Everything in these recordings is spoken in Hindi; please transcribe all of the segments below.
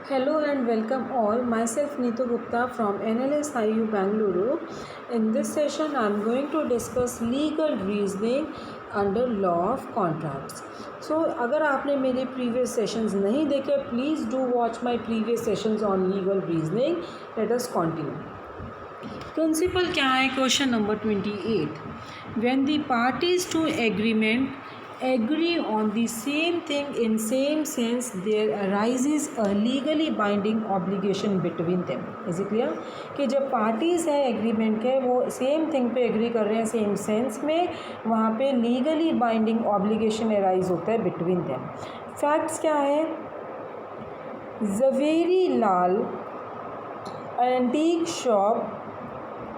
Hello and welcome all. Myself Neetu Gupta from NLS IU Bangalore. In this session, I am going to discuss legal reasoning under law of contracts. So, अगर आपने मेरे previous sessions नहीं देखे, please do watch my previous sessions on legal reasoning. Let us continue. Principle क्या है? Question number 28. When the parties to agreement agree on the same thing in same sense, there arises a legally binding obligation between them. Is it clear? कि जब पार्टीज़ हैं एग्रीमेंट के, वो सेम थिंग पे एग्री कर रहे हैं सेम सेंस में, वहाँ पे लीगली बाइंडिंग ऑब्लिगेशन अराइज होता है बिटवीन देम. फैक्ट्स क्या है? ज़वेरी लाल एंटीक शॉप,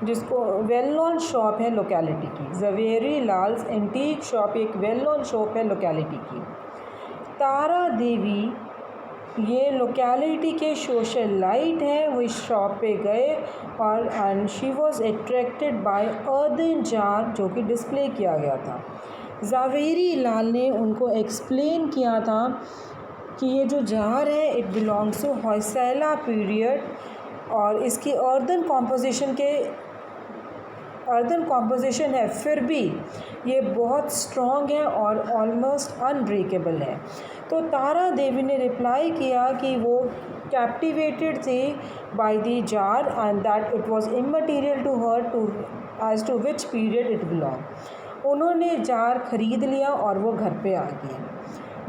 जिसको वेल नोन शॉप है लोकेलिटी की. ज़वेरी लाल्स एंटीक शॉप एक वेल नोन शॉप है लोकेलिटी की. तारा देवी ये लोकेलिटी के सोशलाइट हैं. वो इस शॉप पे गए और and she was attracted by earthen jar जो कि डिस्प्ले किया गया था. ज़वेरी लाल ने उनको एक्सप्लेन किया था कि ये जो जार है it belongs to Hoysala period और इसकी अर्दन कॉम्पोजिशन है, फिर भी ये बहुत स्ट्रॉन्ग है और ऑलमोस्ट अनब्रेकेबल है. तो तारा देवी ने रिप्लाई किया कि वो कैप्टिवेटेड थी by the jar and that it was immaterial to her to as to which period it belong. उन्होंने जार ख़रीद लिया और वो घर पे आ गए.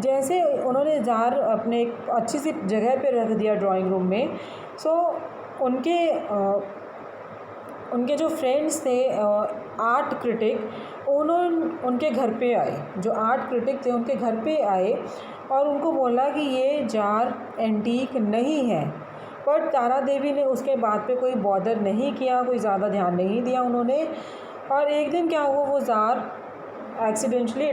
जैसे उन्होंने जार अपने एक अच्छी सी जगह पे रख दिया ड्राइंग रूम में. सो उनके जो फ्रेंड्स थे आर्ट क्रिटिक, उनके घर पे आए. जो आर्ट क्रिटिक थे उनके घर पे आए और उनको बोला कि ये जार एंटीक नहीं है. बट तारा देवी ने उसके बाद पे कोई बॉदर नहीं किया, कोई ज़्यादा ध्यान नहीं दिया उन्होंने. और एक दिन क्या हुआ, वो जार एक्सीडेंटली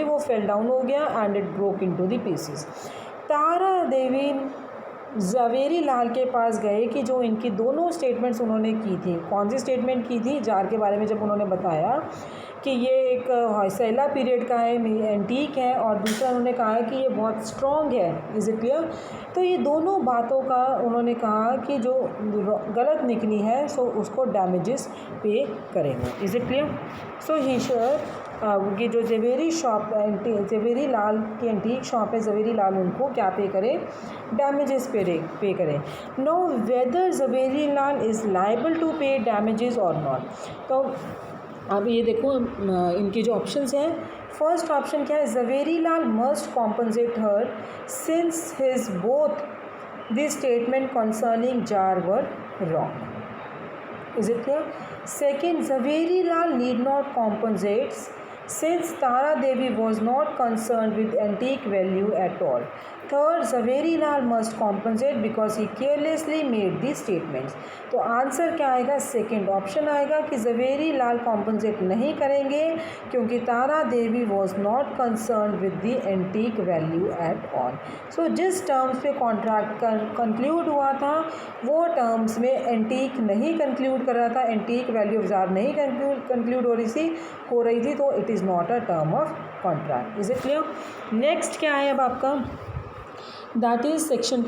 वो फेल डाउन हो गया and it broke into the pieces. Tara Devi Zaveri Lal के पास गए कि जो इनकी दोनों स्टेटमेंट्स उन्होंने की थी, कौन सी स्टेटमेंट की थी जार के बारे में, जब उन्होंने बताया कि ये एक होयसला पीरियड का है, एंटीक है, और दूसरा उन्होंने कहा है कि ये बहुत स्ट्रॉन्ग है. Is it clear? तो ये दोनों बातों का उन्होंने कहा कि जो गलत निकली है सो उसको डैमेजेस पे करेंगे. Is it clear? So he ये जो ज़वेरी लाल की एंटीक शॉप है, ज़वेरी लाल उनको क्या पे करे? डैमेजेस पे करें. No whether Zaveri Lal is liable to pay damages और नॉट. तो अब ये देखो इनके जो ऑप्शंस हैं. फर्स्ट ऑप्शन क्या है? Zaveri Lal must compensate her since his both the statement concerning jar were wrong. Is it clear? Second, Zaveri Lal need not compensate since Tara Devi was not concerned with antique value at all. Third, Zaveri Lal must compensate because he carelessly made these statements. तो आंसर क्या आएगा? सेकेंड ऑप्शन आएगा कि ज़वेरी लाल कॉम्पनसेट नहीं करेंगे क्योंकि Tara Devi was not concern with the antique value at all. So जिस टर्म्स पे कॉन्ट्रैक्ट कंक्लूड हुआ था वो टर्म्स में एंटीक नहीं कंक्लूड कर रहा था, एंटीक वैल्यू ऑफ जार नहीं कंक्लूड हो रही थी, तो it is not a term of contract. Is it clear? Next क्या है अब आपका? That is question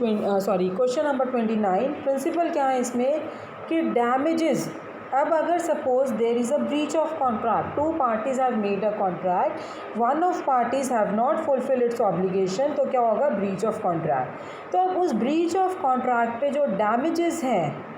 number 29. Principle क्या है इसमें कि डैमेजेस. अब अगर suppose there is a breach of contract, two parties have made a contract, one of parties have not fulfill its obligation, तो क्या होगा? Breach of contract. तो अब उस ब्रीच ऑफ कॉन्ट्रैक्ट पे जो डैमेजेस हैं,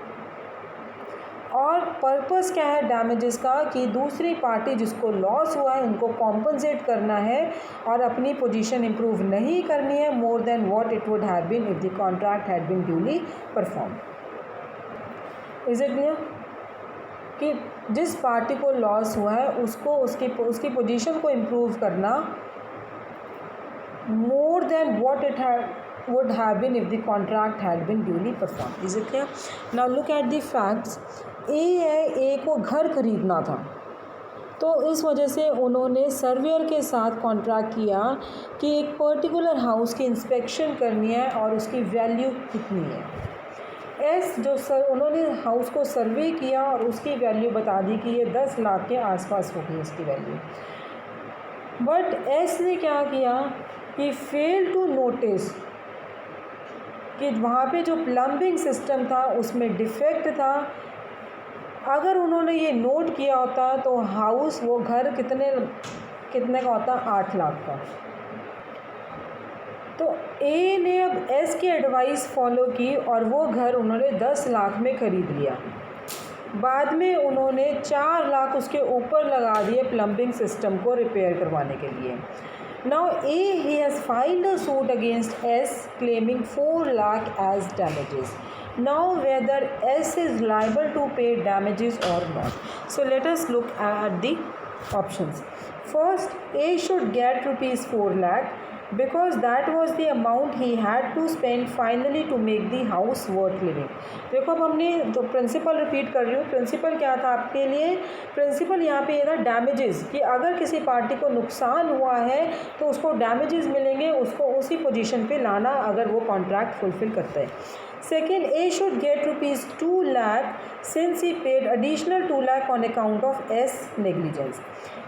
और पर्पस क्या है डैमेजेस का कि दूसरी पार्टी जिसको लॉस हुआ है उनको कॉम्पनसेट करना है और अपनी पोजीशन इंप्रूव नहीं करनी है more than what it would have been if the contract had been duly perform. Is it clear? कि जिस पार्टी को लॉस हुआ है उसको उसकी पोजीशन को इम्प्रूव करना मोर than what it would have been if the contract had been duly performed. Is it clear? Now look at the facts. ए को घर खरीदना था, तो इस वजह से उन्होंने सर्वेयर के साथ कॉन्ट्रैक्ट किया कि एक पर्टिकुलर हाउस की इंस्पेक्शन करनी है और उसकी वैल्यू कितनी है. उन्होंने हाउस को सर्वे किया और उसकी वैल्यू बता दी कि ये 10 लाख के आसपास होगी इसकी वैल्यू. बट एस ने क्या किया? ही फेल टू नोटिस कि वहाँ पे जो प्लम्बिंग सिस्टम था उसमें डिफेक्ट था। अगर उन्होंने ये नोट किया होता तो हाउस, वो घर कितने का होता, 8 लाख का। तो ए ने अब एस की एडवाइस फॉलो की और वो घर उन्होंने 10 लाख में ख़रीद लिया। बाद में उन्होंने 4 लाख उसके ऊपर लगा दिए प्लम्बिंग सिस्टम को रिपेयर करवाने के लिए। Now A he has filed a suit against S claiming 4 lakh as damages. Now whether S is liable to pay damages or not. So let us look at the options. First, A should get rupees 4 lakh because that was the amount he had to spend finally to make the house worth living. देखो अब हमने जो प्रिंसिपल रिपीट कर रही हूँ, प्रिंसिपल क्या था आपके लिए, प्रिंसिपल यहाँ पे ये था डैमेजेस, कि अगर किसी पार्टी को नुकसान हुआ है तो उसको डैमेजेस मिलेंगे, उसको उसी पोजीशन पे लाना अगर वो कॉन्ट्रैक्ट फुलफिल करता है। Second, A should get rupees 2 lakh since he paid additional 2 lakh on account of S negligence.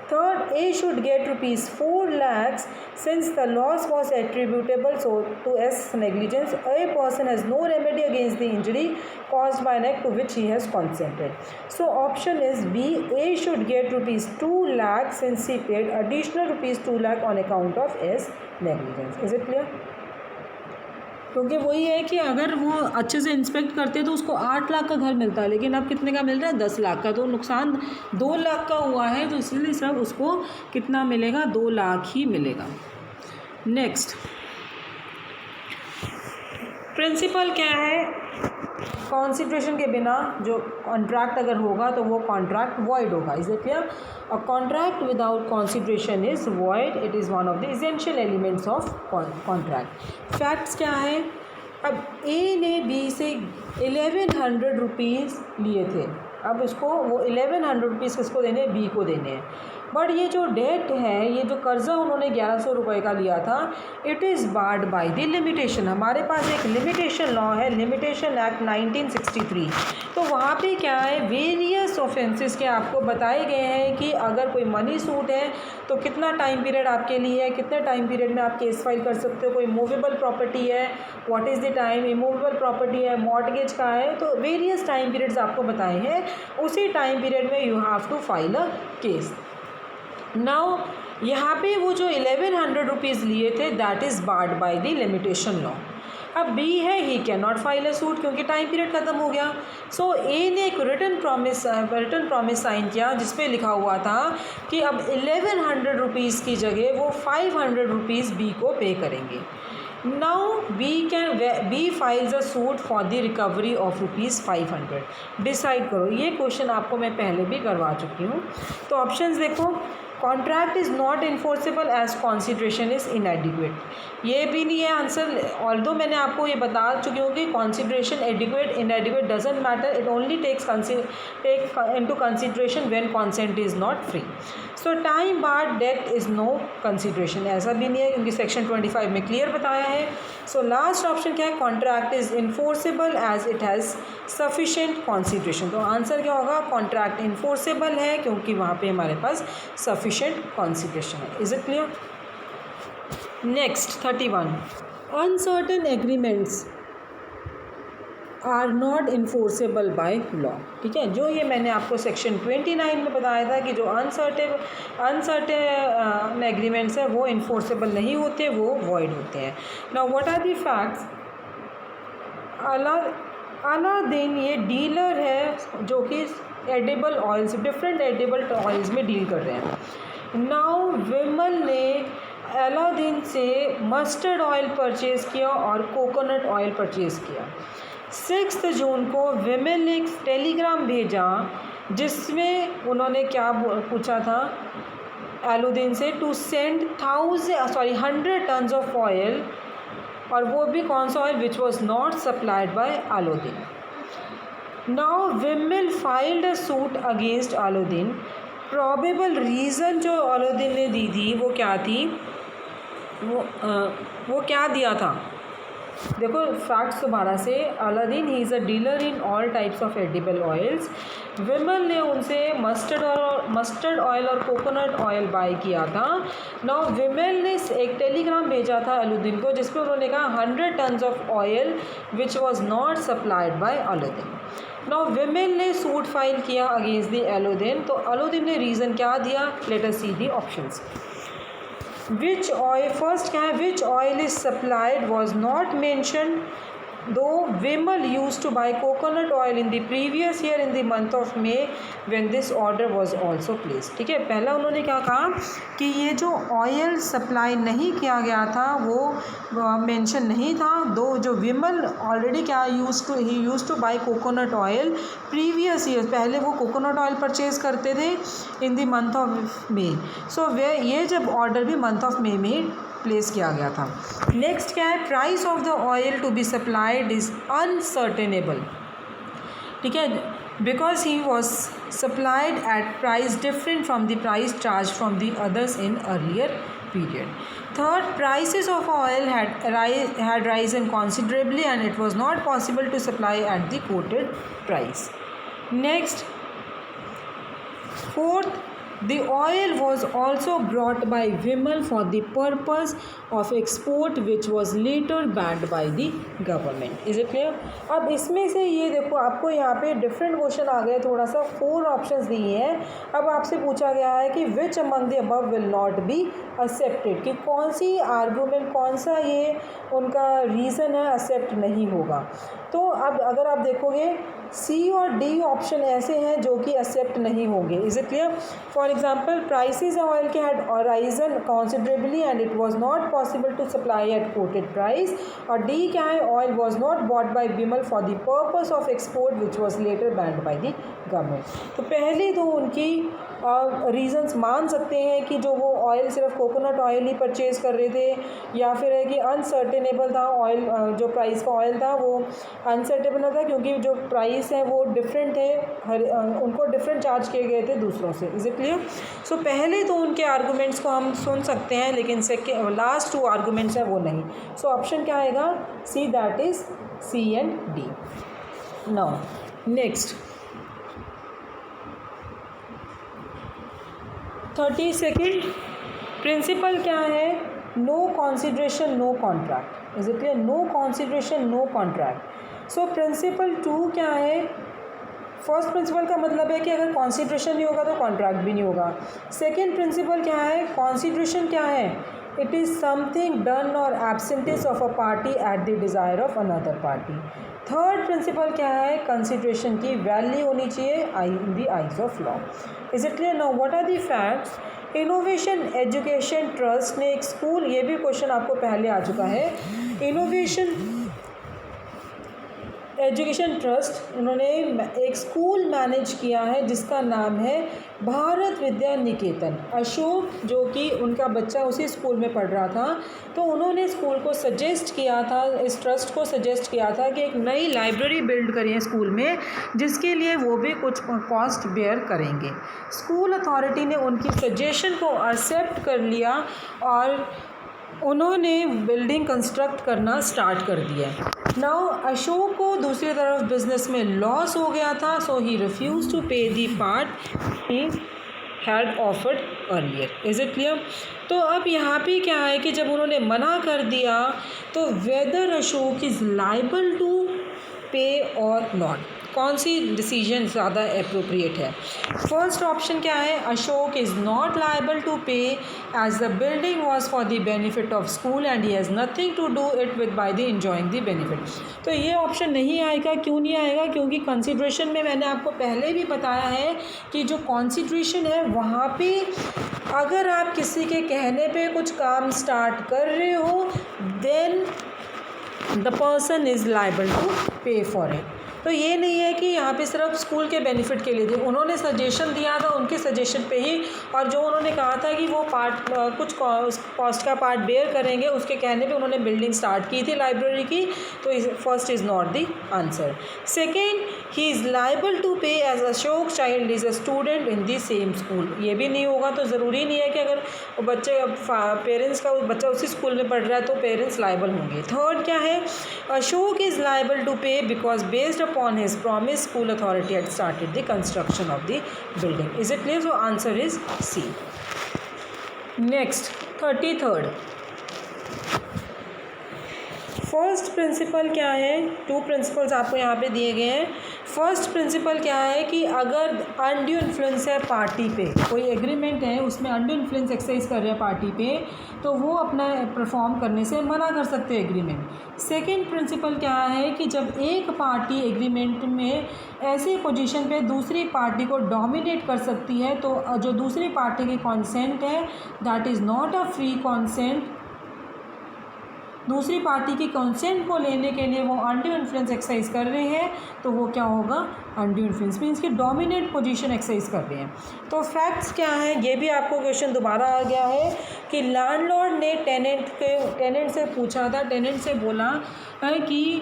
Third, A should get rupees 4 lakhs since the loss was attributable to S negligence. A person has no remedy against the injury caused by an act to which he has consented. So option is B. A should get rupees 2 lakhs since he paid additional rupees 2 lakh on account of S negligence. Is it clear? क्योंकि वही है कि अगर वो अच्छे से इंस्पेक्ट करते तो उसको 8 लाख का घर मिलता है, लेकिन अब कितने का मिल रहा है, 10 लाख का। तो नुकसान 2 लाख का हुआ है, तो इसलिए सब उसको कितना मिलेगा, 2 लाख ही मिलेगा। नेक्स्ट, प्रिंसिपल क्या है, कॉन्सिडरेशन के बिना जो कॉन्ट्रैक्ट अगर होगा तो वो कॉन्ट्रैक्ट वॉइड होगा। Is it clear? A contract without consideration is void, it is one of the essential elements of contract. Facts क्या है, अब ए ने बी से 1100 रुपीज़ लिए थे, अब उसको वो 1100 रुपीज़ किसको देने हैं, बी को देने हैं। बट ये जो डेट है, ये जो कर्ज़ा उन्होंने 1100 रुपये का लिया था, it is barred by the limitation. हमारे पास एक लिमिटेशन लॉ है, लिमिटेशन एक्ट 1963। तो वहाँ पे क्या है, वेरियस ऑफेंसेस के आपको बताए गए हैं कि अगर कोई मनी सूट है तो कितना टाइम पीरियड आपके लिए है, कितने टाइम पीरियड में आप केस फाइल कर सकते हो। कोई मूवेबल प्रॉपर्टी है, what is the time, immovable property है, मॉर्टगेज का है, तो वेरियस टाइम पीरियड्स आपको बताए हैं। उसी टाइम पीरियड में you have to file a case. Now यहाँ पे वो जो 1100 रुपीज़ लिए थे, that is barred by the limitation law. अब बी है, he can not file a suit क्योंकि टाइम पीरियड ख़त्म हो गया। सो ए ने एक रिटन प्रॉमिस साइन किया जिसपे लिखा हुआ था कि अब 1100 रुपीज़ की जगह वो 500 रुपीज़ बी को पे करेंगे। Now B files a suit for the recovery of rupees 500। Decide करो, ये क्वेश्चन आपको मैं पहले भी करवा चुकी हूँ। तो ऑप्शंस देखो, contract is not enforceable as consideration is inadequate. ये भी नहीं है आंसर, ऑल्दो मैंने आपको ये बता चुकी हूँ कि consideration adequate inadequate doesn't matter, it only take into consideration when consent is not free. So time barred debt is no consideration, ऐसा भी नहीं है क्योंकि सेक्शन 25 में क्लियर बताया है। सो लास्ट ऑप्शन क्या है, contract is enforceable as it has sufficient consideration. तो आंसर क्या होगा, कॉन्ट्रैक्ट इन्फोर्सेबल है क्योंकि वहाँ पे हमारे पास सफिशेंट कॉन्सिडरेशन है। Is it clear? Next 31, uncertain agreements are not enforceable by law. ठीक है, जो ये मैंने आपको सेक्शन 29 में बताया था कि जो अनसर्टेन एग्रीमेंट्स हैं वो इन्फोर्सेबल नहीं होते, वो वॉइड होते हैं। Now what are the facts, Aladdin ये डीलर है जो कि edible oils, different edible oils में डील कर रहे हैं। नाउ विमल ने अलादीन से मस्टर्ड ऑयल परचेज़ किया और कोकोनट ऑयल परचेज़ किया। 6 जून को विमल ने एक टेलीग्राम भेजा जिसमें उन्होंने क्या पूछा था अलादीन से, to send 100 tons of oil, और वो भी कौन सा oil, which was not supplied by Aladdin. Now Vimal filed a suit against Aladdin. Probable reason जो अलादीन ने दी थी वो क्या थी, वो क्या दिया था, देखो फैक्ट्स दोबारा से, Aladdin he is a dealer in all types of edible oils. Vimal ने उनसे मस्टर्ड ऑयल और कोकोनट ऑयल बाय किया था। नाउ विमल ने एक टेलीग्राम भेजा था अलादीन को जिसमें उन्होंने कहा 100 tons of oil which was not supplied by Aladdin. Now Vimal ने सूट फाइल किया अगेंस्ट द अलादीन। तो अलादीन ने रीज़न क्या दिया, let us see the options. Which oil, first क्या है, which oil is supplied was not mention though Vimal use to buy coconut oil in the previous year in the month of May when this order was also place. ठीक है, पहला उन्होंने क्या कहा कि ये जो ऑयल सप्लाई नहीं किया गया था वो मेंशन नहीं था। दो जो विमल ऑलरेडी क्या he use to buy coconut oil previous year, पहले वो कोकोनट ऑयल परचेज करते थे in the month of May. So वे ये जब ऑर्डर भी मंथ ऑफ मे में प्लेस किया गया था। नेक्स्ट क्या है, price of the oil to be supplied is unascertainable. ठीक है, because he was supplied at price different from the price charge from the others in earlier period. Third, prices of oil had risen considerably and it was not possible to supply at the quoted price. Next, fourth, the oil was also brought by Vimal for the purpose of export which was later banned by the government. Is it clear? अब इसमें से ये देखो आपको यहाँ पे डिफरेंट क्वेश्चन आ गए, थोड़ा सा 4 ऑप्शंस दिए हैं। अब आपसे पूछा गया है कि which among the above will not be accepted, कि कौन सी आर्गूमेंट, कौन सा ये उनका रीज़न है एक्सेप्ट नहीं होगा। तो अब अगर आप देखोगे सी और डी ऑप्शन ऐसे हैं जो कि एक्सेप्ट नहीं होंगे। Is it clear? For example, prices oil के had risen considerably and it was not possible to supply at quoted price. और डी क्या है, oil was not bought by Vimal for the purpose of export which was later banned by the government. तो पहले तो उनकी रीजंस मान सकते हैं कि जो वो ऑयल सिर्फ कोकोनट ऑयल ही परचेज़ कर रहे थे, या फिर है कि अनसर्टेनेबल था ऑयल, जो प्राइस का ऑयल था वो अनसर्टेनेबल था क्योंकि जो प्राइस है वो डिफरेंट थे, उनको डिफरेंट चार्ज किए गए थे दूसरों से। Is it clear? सो पहले तो उनके आर्गूमेंट्स को हम सुन सकते हैं, लेकिन लास्ट 2 आर्गूमेंट्स हैं वो नहीं। सो ऑप्शन क्या आएगा? C, that is C and D. Now next 32nd principle क्या है? No consideration no contract. Is it clear? No consideration no contract. So principle 2 क्या है? फर्स्ट प्रिंसिपल का मतलब है कि अगर कॉन्सिडरेशन नहीं होगा तो कॉन्ट्रैक्ट भी नहीं होगा। सेकेंड प्रिंसिपल क्या है? कॉन्सिडरेशन क्या है? It is something done or abstinence of a party at the desire of another party. Third principle क्या है? कंसिडरेशन की वैल्यू होनी चाहिए in the eyes of law. Is it clear? Now what are the facts? Innovation education trust ने एक स्कूल, ये भी क्वेश्चन आपको पहले आ चुका है। इनोवेशन एजुकेशन ट्रस्ट, उन्होंने एक स्कूल मैनेज किया है जिसका नाम है भारत विद्या निकेतन। अशोक जो कि उनका बच्चा उसी स्कूल में पढ़ रहा था, तो उन्होंने स्कूल को सजेस्ट किया था, इस ट्रस्ट को सजेस्ट किया था कि एक नई लाइब्रेरी बिल्ड करिए स्कूल में, जिसके लिए वो भी कुछ कॉस्ट बेयर करेंगे। स्कूल अथॉरिटी ने उनकी सजेशन को एक्सेप्ट कर लिया और उन्होंने बिल्डिंग कंस्ट्रक्ट करना स्टार्ट कर दिया। नाउ अशोक को दूसरी तरफ बिजनेस में लॉस हो गया था, सो ही रिफ्यूज टू पे the part he had offered earlier. Is it clear? तो अब यहाँ पे क्या है कि जब उन्होंने मना कर दिया तो whether Ashok is liable to pay or not, कौन सी डिसीजन ज़्यादा अप्रोप्रिएट है? फर्स्ट ऑप्शन क्या है? Ashok is not liable to pay as the building was for the benefit of school and he has nothing to do it with by the enjoying the benefit. तो ये ऑप्शन नहीं आएगा। क्यों नहीं आएगा? क्योंकि कंसिडरेशन में मैंने आपको पहले भी बताया है कि जो कंसिडरेशन है वहाँ पे अगर आप किसी के कहने पे कुछ काम स्टार्ट कर रहे हो, then the person is liable to pay for it. तो ये नहीं है कि यहाँ पे सिर्फ स्कूल के बेनिफिट के लिए थे, उन्होंने सजेशन दिया था, उनके सजेशन पे ही, और जो उन्होंने कहा था कि वो पार्ट कुछ कॉस्ट का पार्ट बेयर करेंगे, उसके कहने पे उन्होंने बिल्डिंग स्टार्ट की थी लाइब्रेरी की। तो first is not the answer. Second, he is liable to pay as Ashok child is a student in the same school. ये भी नहीं होगा, तो ज़रूरी नहीं है कि अगर बच्चे पेरेंट्स का बच्चा उसी स्कूल में पढ़ रहा है तो पेरेंट्स लाइबल होंगे। थर्ड क्या है, Ashok is liable to pay because based upon his promise school authority had started the construction of the building. Is it clear? So answer is C. Next 33rd, first principle क्या है? 2 प्रिंसिपल्स आपको यहाँ पे दिए गए हैं। फर्स्ट प्रिंसिपल क्या है कि अगर अनड्यू इन्फ्लुएंस है पार्टी पे, कोई एग्रीमेंट है उसमें अनड्यू इन्फ्लुएंस एक्सरसाइज कर रहे हैं पार्टी पे, तो वो अपना परफॉर्म करने से मना कर सकते हैं एग्रीमेंट। सेकेंड प्रिंसिपल क्या है कि जब एक पार्टी एग्रीमेंट में ऐसी पोजीशन पे दूसरी पार्टी को डोमिनेट कर सकती है, तो जो दूसरी पार्टी की कॉन्सेंट है that is not a free consent. दूसरी पार्टी की कंसेंट को लेने के लिए वो अनड्यू इन्फ्लुएंस एक्सरसाइज कर रहे हैं, तो वो क्या होगा? अनड्यू इन्फ्लुएंस मीन्स कि डोमिनेट पोजीशन एक्सरसाइज कर रहे हैं। तो फैक्ट्स क्या है? ये भी आपको क्वेश्चन दोबारा आ गया है कि लैंडलॉर्ड ने टेनेंट से पूछा था, टेनेंट से बोला कि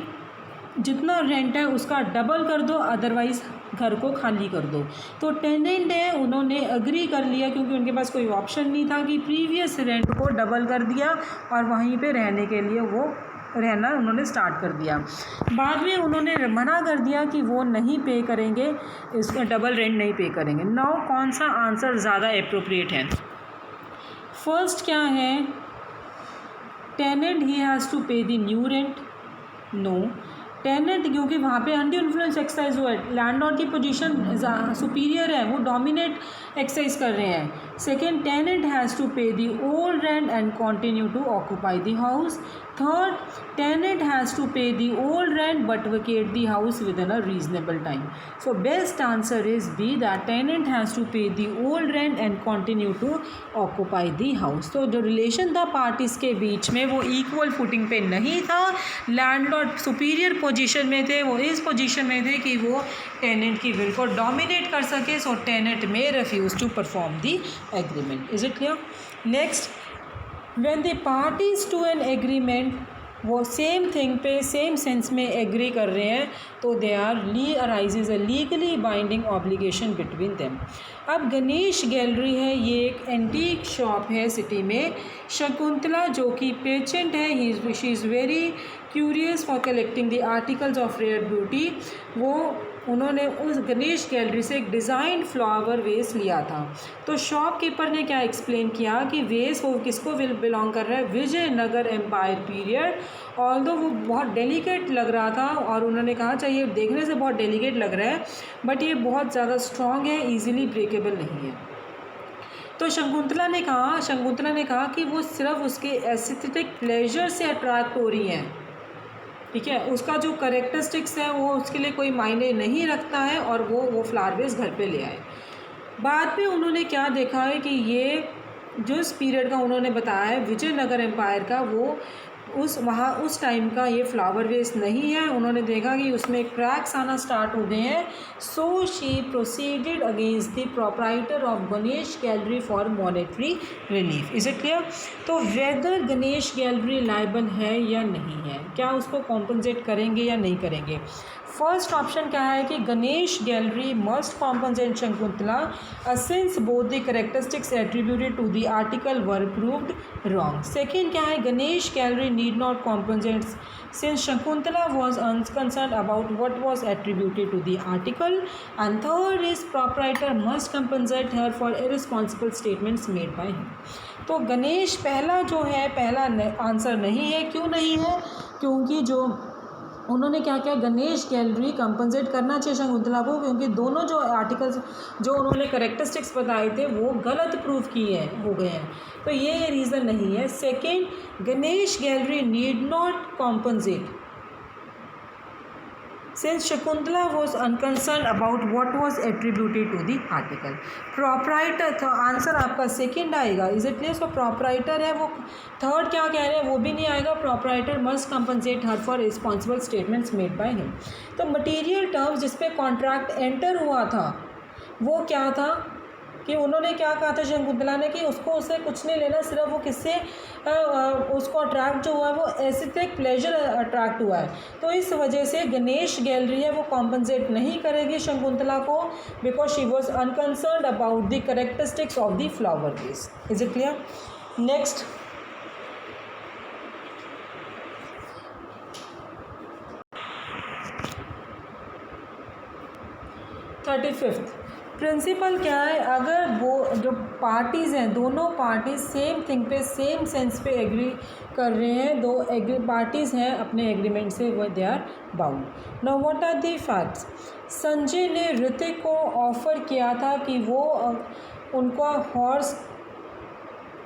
जितना रेंट है उसका डबल कर दो, अदरवाइज़ घर को खाली कर दो। तो टेनेंट है उन्होंने अग्री कर लिया, क्योंकि उनके पास कोई ऑप्शन नहीं था, कि प्रीवियस रेंट को डबल कर दिया और वहीं पे रहने के लिए वो रहना उन्होंने स्टार्ट कर दिया। बाद में उन्होंने मना कर दिया कि वो नहीं पे करेंगे, इसका डबल रेंट नहीं पे करेंगे। नाउ कौन सा आंसर ज़्यादा एप्रोप्रिएट है? फर्स्ट क्या है, tenant he has to pay the new rent. No, tenant क्योंकि वहाँ पे अनड्यू इन्फ्लुएंस एक्सरसाइज हुआ है, लैंडलॉर्ड की पोजीशन सुपीरियर है, वो डोमिनेट एक्सरसाइज कर रहे हैं। Second, tenant has to pay the old rent and continue to occupy the house. Third, tenant has to pay the old rent but vacate the house within a reasonable time. So best answer is B, that tenant has to pay the old rent and continue to occupy the house. तो जो रिलेशन था पार्टीज़ के बीच में वो इक्वल फुटिंग पे नहीं था। लैंडलॉर्ड सुपीरियर पोजीशन में थे, वो इस पोजीशन में थे कि वो टेनेंट की विल को डोमिनेट कर सके। So tenant may refuse to perform the agreement. Is it clear? Next, when the parties to an agreement वो सेम थिंग पे सेम सेंस में एग्री कर रहे हैं, तो they are arises a legally binding obligation between them. अब गणेश गैलरी है, ये एक एंटीक शॉप है सिटी में। शकुंतला जो कि पेशेंट है, she is very curious for collecting the articles of rare beauty. उन्होंने उस गणेश गैलरी से एक डिज़ाइन फ्लावर वेस लिया था। तो शॉपकीपर ने क्या एक्सप्लेन किया कि वेस वो किसको बिलोंग कर रहा है? Vijayanagar empire period. ऑल्दो वो बहुत डेलिकेट लग रहा था, और उन्होंने कहा चाहिए देखने से बहुत डेलिकेट लग रहा है, बट ये बहुत ज़्यादा स्ट्रॉन्ग है, ईजिली ब्रेकेबल नहीं है। तो शकुंतला ने कहा कि वो सिर्फ उसके एस्थेटिक प्लेजर से अट्रैक्ट हो रही हैं, ठीक है, उसका जो करेक्टरिस्टिक्स है वो उसके लिए कोई मायने नहीं रखता है, और वो फ्लावर वेस घर पे ले आए। बाद में उन्होंने क्या देखा है कि ये जो इस पीरियड का उन्होंने बताया है विजयनगर एम्पायर का, वो उस टाइम का ये फ्लावर वेस नहीं है। उन्होंने देखा कि उसमें क्रैक्स आना स्टार्ट हो गए हैं। So she proceeded against the proprietor of Ganesh gallery for monetary relief. Is it clear? तो वेदर गणेश गैलरी लायबल है या नहीं है, क्या उसको कॉम्पनसेट करेंगे या नहीं करेंगे? फर्स्ट ऑप्शन क्या है कि Ganesh gallery must compensate Shakuntala since both the characteristics attributed to the article were proved wrong. Second क्या है, Ganesh gallery need not compensate since Shakuntala was unconcern about what was attributed to the article. And third is proprietor must compensate her for irresponsible statements made by him. तो गणेश पहला जो है, पहला आंसर नहीं है। क्यों नहीं है? क्योंकि जो उन्होंने क्या किया, गणेश गैलरी कंपनसेट करना चाहिए शकुंतला को, क्योंकि दोनों जो आर्टिकल्स जो उन्होंने करेक्टरिस्टिक्स बताए थे वो गलत प्रूफ किए हो गए हैं, तो ये रीज़न नहीं है। Second, Ganesh gallery need not compensate since Shakuntala was unconcern about what was attributed to the article. Proprietor, तो आंसर आपका सेकेंड आएगा। Is it clear? So proprietor है वो, थर्ड क्या कह रहे हैं वो भी नहीं आएगा। Proprietor must compensate her for responsible statements made by him. तो मटीरियल टर्म्स जिस पे कॉन्ट्रैक्ट एंटर हुआ था वो क्या था कि उन्होंने क्या कहा था शकुंतला ने कि उसको उससे कुछ नहीं लेना, सिर्फ वो किससे उसको अट्रैक्ट जो हुआ है वो एस्थेटिक प्लेजर अट्रैक्ट हुआ है। तो इस वजह से गणेश गैलरी है वो कॉम्पनसेट नहीं करेगी शकुंतला को, because she was unconcerned about the characteristics of the flower vase. Is it clear? Next, thirty fifth principle क्या है, अगर वो जो पार्टीज़ हैं दोनों पार्टीज सेम थिंग पे सेम सेंस पे एग्री कर रहे हैं, दो पार्टीज़ हैं अपने एग्रीमेंट से, वो they are bound. Now what are the facts? Sanjay ने ऋतिक को ऑफ़र किया था कि वो उनका हॉर्स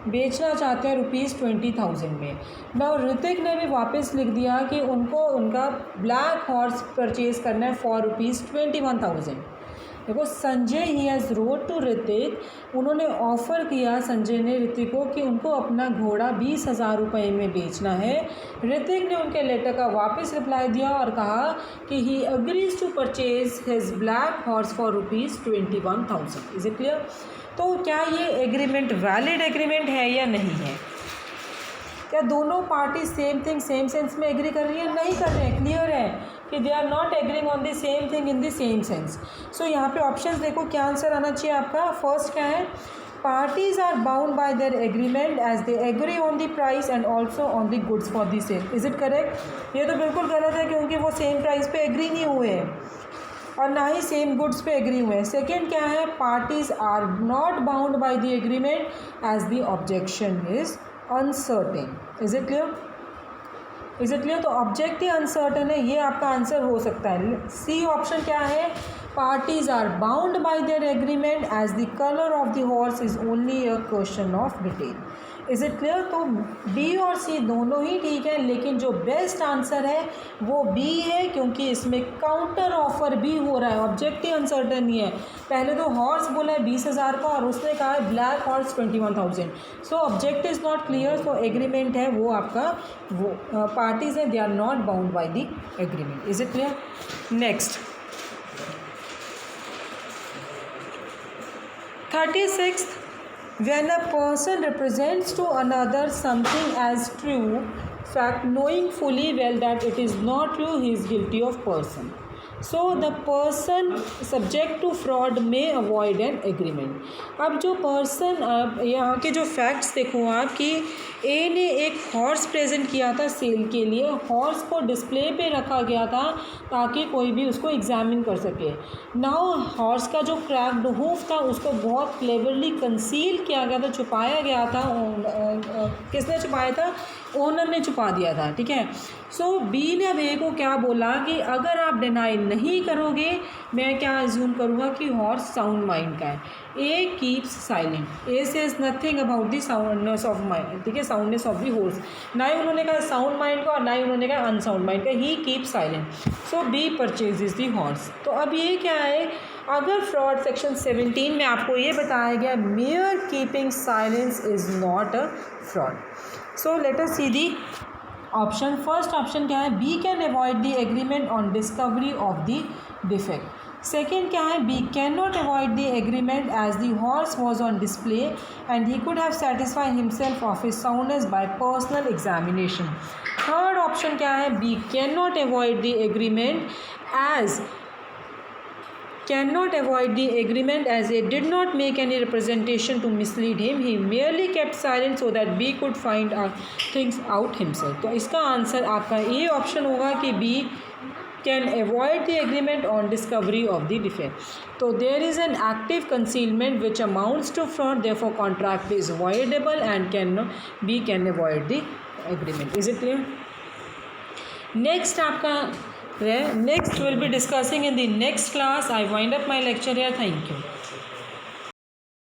बेचना चाहते हैं ₹20,000 में। नाउ ऋतिक ने भी वापस लिख दिया कि उनको उनका ब्लैक हॉर्स परचेज़ करना है फॉर ₹21,000। देखो Sanjay he has wrote to Hrithik, उन्होंने ऑफ़र किया संजय ने ऋतिक को कि उनको अपना घोड़ा 20,000 रुपये में बेचना है। ऋतिक ने उनके लेटर का वापस रिप्लाई दिया और कहा कि he agrees to purchase his black horse for ₹21,000। Is it clear? तो क्या ये एग्रीमेंट वैलिड एग्रीमेंट है या नहीं है? क्या दोनों party same thing same sense में एग्री कर रही है? नहीं कर रहे हैं। क्लियर है कि they are not agreeing on the same thing in the same sense. So यहाँ पे ऑप्शंस देखो क्या आंसर आना चाहिए आपका। फर्स्ट क्या है? Parties are bound by their agreement as they agree on the price and also on the goods for the sale. Is it correct? ये तो बिल्कुल गलत है क्योंकि वो सेम प्राइस पे एग्री नहीं हुए हैं और ना ही सेम गुड्स पे एग्री हुए हैं। सेकेंड क्या है? Parties are not bound by the agreement as the objection is uncertain. Is it clear? Is it clear? तो ऑब्जेक्टिव अनसर्टेन है, ये आपका आंसर हो सकता है। सी ऑप्शन क्या है? Parties are bound by their agreement as the colour of the horse is only a question of detail. Is it clear? तो बी और सी दोनों ही ठीक है, लेकिन जो बेस्ट आंसर है वो बी है क्योंकि इसमें काउंटर ऑफर भी हो रहा है, ऑब्जेक्टिव अनसर्टेन नहीं है। पहले तो हॉर्स बोला है 20,000 का और उसने कहा है black horse 21,000। So objective is not clear. So agreement है वो आपका, वो पार्टीज हैं, they are not bound by the agreement. Is it clear? Next 36th, when a person represents to another something as true fact knowing fully well that it is not true, he is guilty of person. So the person subject to fraud may avoid an agreement. अब जो पर्सन, यहाँ के जो फैक्ट्स देखो आप कि ए ने एक हॉर्स प्रेजेंट किया था सेल के लिए, हॉर्स को डिस्प्ले पे रखा गया था ताकि कोई भी उसको एग्जामिन कर सके। नाउ हॉर्स का जो क्रैक्ड हूफ था उसको बहुत क्लेवरली कंसील किया गया था, छुपाया गया था। किसने छुपाया था? ओनर ने छुपा दिया था। ठीक है। सो बी ने अब ए को क्या बोला कि अगर आप डिनाई नहीं करोगे मैं क्या अज्यूम करूँगा कि हॉर्स साउंड माइंड का है। A keeps silent. A says nothing about the soundness of mind. ठीक है, साउंडनेस ऑफ द हॉर्स। ना ही उन्होंने कहा साउंड माइंड का और ना ही उन्होंने कहा अनसाउंड माइंड का। He keeps silent. So B purchases the horse. तो अब ये क्या है? अगर फ्रॉड सेक्शन 17 में आपको ये बताया गया mere keeping silence is not a fraud. So let us see the option. First option क्या है? B can avoid the agreement on discovery of the defect. Second क्या है? B can not avoid the agreement as the horse was on display and he could have satisfy himself of his soundness by personal examination. Third option क्या है? B can not avoid the agreement as A did not make any representation to mislead him. He merely kept silent so that B could find things out himself. तो इसका आंसर आपका ये ऑप्शन होगा कि B can avoid the agreement on discovery of the defect. So there is an active concealment which amounts to fraud. Therefore, contract is voidable and B can avoid the agreement. Is it clear? Next आपका next we'll be discussing in the next class. I wind up my lecture here. Thank you.